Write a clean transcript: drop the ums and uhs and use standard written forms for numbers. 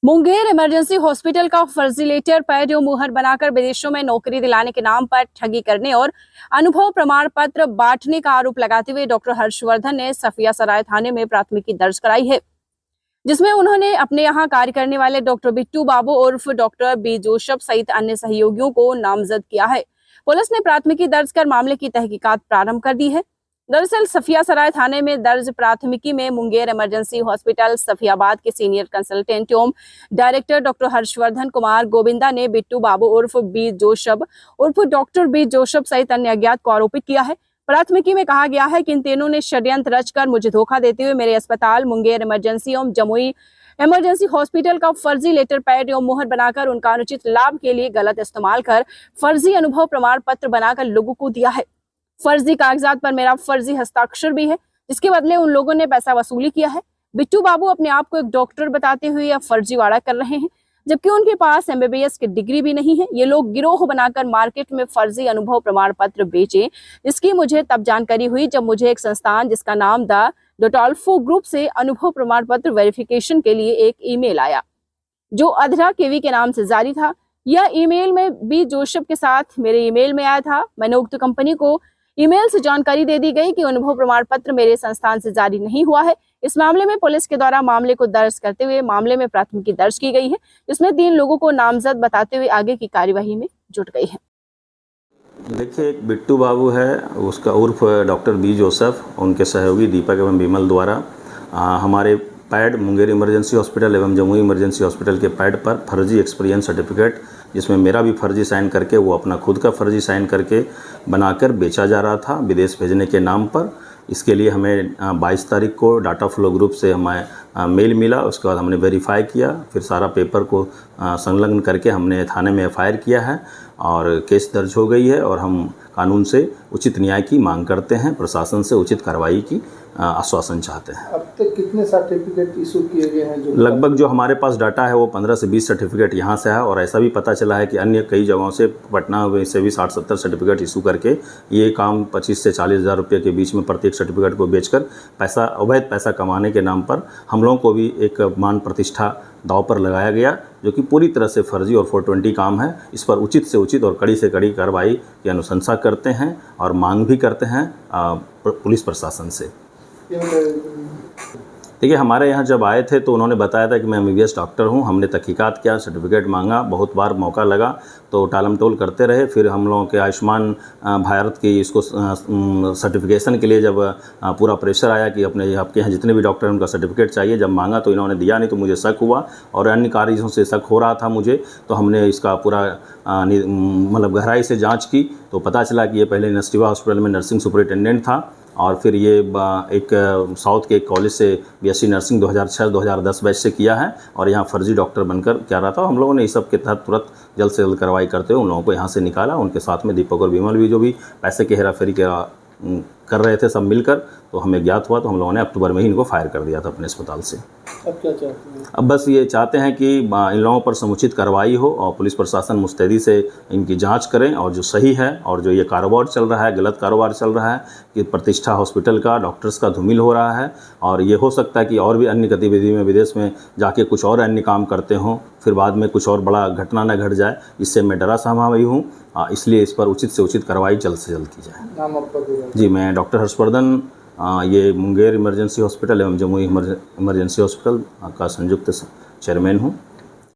Munger emergency hospital का फर्जी letter pad और मुहर बनाकर विदेशों में नौकरी दिलाने के नाम पर ठगी करने और अनुभव प्रमाण पत्र बांटने का आरोप लगाते हुए डॉक्टर हर्षवर्धन ने सफिया सराय थाने में प्राथमिकी दर्ज कराई है, जिसमें उन्होंने अपने यहां कार्य करने वाले डॉक्टर बिट्टू बाबू उर्फ डॉक्टर बी जोसेफ सहित अन्य सहयोगियों को नामजद किया है। पुलिस ने प्राथमिकी दर्ज कर मामले की तहकीकात प्रारंभ कर दी है। दरअसल सफिया सराय थाने में दर्ज प्राथमिकी में मुंगेर इमरजेंसी हॉस्पिटल सफियाबाद के सीनियर कंसल्टेंट एवं डायरेक्टर डॉक्टर हर्षवर्धन कुमार गोविंदा ने बिट्टू बाबू उर्फ बी जोसेफ उर्फ डॉक्टर बी जोसेफ सहित अन्य अज्ञात को आरोपित किया है। प्राथमिकी में कहा गया है कि इन तीनों ने षड्यंत्र रचकर मुझे धोखा देते हुए मेरे अस्पताल मुंगेर इमरजेंसी एवं जमुई इमरजेंसी हॉस्पिटल का फर्जी लेटर पैड एवं मुहर बनाकर उनका अनुचित लाभ के लिए गलत इस्तेमाल कर फर्जी अनुभव प्रमाण पत्र बनाकर लोगों को दिया है। फर्जी कागजात पर मेरा फर्जी हस्ताक्षर भी है, जिसके बदले उन लोगों ने पैसा वसूली किया है। बिट्टू बाबू अपने आप को एक डॉक्टर बताते हुए यह फर्जीवाड़ा कर रहे हैं, जबकि उनके पास MBBS की डिग्री भी नहीं है। ये लोग गिरोह बनाकर मार्केट में फर्जी अनुभव प्रमाण पत्र बेचे, जिसकी मुझे तब जानकारी हुई जब मुझे एक संस्थान जिसका नाम द डोटोल्फो ग्रुप से अनुभव प्रमाण पत्र वेरिफिकेशन के लिए एक ईमेल आया, जो अधरा केवी के नाम से जारी था। यह ईमेल में बी जोसेफ के साथ मेरे ईमेल में आया था। मैंने उक्त कंपनी को ईमेल से जानकारी दे दी गई कि अनुभव प्रमाण पत्र मेरे संस्थान से जारी नहीं हुआ है। इस मामले में पुलिस के द्वारा मामले को दर्ज करते हुए मामले में प्राथमिकी दर्ज की गई है, जिसमें 3 लोगों को नामजद बताते हुए आगे की कार्यवाही में जुट गई है। देखिए, एक बिट्टू बाबू है, उसका उर्फ डॉक्टर बी जोसेफ, उनके सहयोगी दीपक एवं विमल द्वारा हमारे पैड मुंगेर इमरजेंसी हॉस्पिटल एवं जमुई इमरजेंसी हॉस्पिटल के पैड पर फर्जी एक्सपीरियंस सर्टिफिकेट, जिसमें मेरा भी फर्जी साइन करके वो अपना खुद का फर्जी साइन करके बनाकर बेचा जा रहा था विदेश भेजने के नाम पर। इसके लिए हमें 22 तारीख को डाटा फ्लो ग्रुप से हमें मेल मिला। उसके बाद हमने वेरीफाई किया, फिर सारा पेपर को संलग्न करके हमने थाने में FIR किया है और केस दर्ज हो गई है और हम कानून से उचित न्याय की मांग करते हैं, प्रशासन से उचित कार्रवाई की आश्वासन चाहते हैं। अब तक कितने सर्टिफिकेट इशू किए गए हैं? लगभग जो हमारे पास डाटा है वो 15 से 20 सर्टिफिकेट यहाँ से है, और ऐसा भी पता चला है कि अन्य कई जगहों से पटना से भी 60-70 सर्टिफिकेट इशू करके ये काम 25 से 40 हज़ार रुपये के बीच में प्रत्येक सर्टिफिकेट को बेचकर पैसा, अवैध पैसा कमाने के नाम पर हम लोगों को भी एक मान प्रतिष्ठा दांव पर लगाया गया, जो कि पूरी तरह से फर्जी और 420 काम है। इस पर उचित से उचित और कड़ी से कड़ी कार्रवाई की अनुशंसा करते हैं और मांग भी करते हैं पुलिस प्रशासन से। देखिए, हमारे यहाँ जब आए थे तो उन्होंने बताया था कि मैं MBBS डॉक्टर हूँ। हमने तहकीकात किया, सर्टिफिकेट मांगा, बहुत बार मौका लगा तो टालम टोल करते रहे। फिर हम लोगों के आयुष्मान भारत की इसको सर्टिफिकेशन के लिए जब पूरा प्रेशर आया कि अपने आपके यहाँ जितने भी डॉक्टर हैं उनका सर्टिफिकेट चाहिए, जब मांगा तो इन्होंने दिया नहीं, तो मुझे शक हुआ और अन्य कारणों से शक हो रहा था मुझे, तो हमने इसका पूरा मतलब गहराई से जाँच की तो पता चला कि ये पहले नस्टिवा हॉस्पिटल में नर्सिंग सुपरिटेंडेंट था और फिर ये एक साउथ के एक कॉलेज से BSc नर्सिंग 2006-2010 बैच से किया है और यहाँ फर्जी डॉक्टर बनकर क्या रहा था। हम लोगों ने इस सब के तहत तुरंत जल्द से जल्द कार्रवाई करते हुए उन लोगों को यहाँ से निकाला। उनके साथ में दीपक और विमल भी जो भी पैसे की हेराफेरी कर रहे थे सब मिलकर, तो हमें ज्ञात हुआ तो हम लोगों ने अक्टूबर में ही इनको फायर कर दिया था अपने अस्पताल से। अब क्या चाहते हैं? अब बस ये चाहते हैं कि इन लोगों पर समुचित कार्रवाई हो और पुलिस प्रशासन मुस्तैदी से इनकी जांच करें और जो सही है और जो ये कारोबार चल रहा है, गलत कारोबार चल रहा है कि प्रतिष्ठा हॉस्पिटल का, डॉक्टर्स का धूमिल हो रहा है और ये हो सकता है कि और भी अन्य गतिविधि में विदेश में जाके कुछ और अन्य काम करते हों, फिर बाद में कुछ और बड़ा घटना न घट जाए, इससे मैं डरा सहमा हुई हूँ। इसलिए इस पर उचित से उचित कार्रवाई जल्द से जल्द की जाए। नाम आपका? जी, मैं डॉक्टर हर्षवर्धन, ये मुंगेर इमरजेंसी हॉस्पिटल एवं जमुई इमरजेंसी हॉस्पिटल का संयुक्त चेयरमैन हूँ।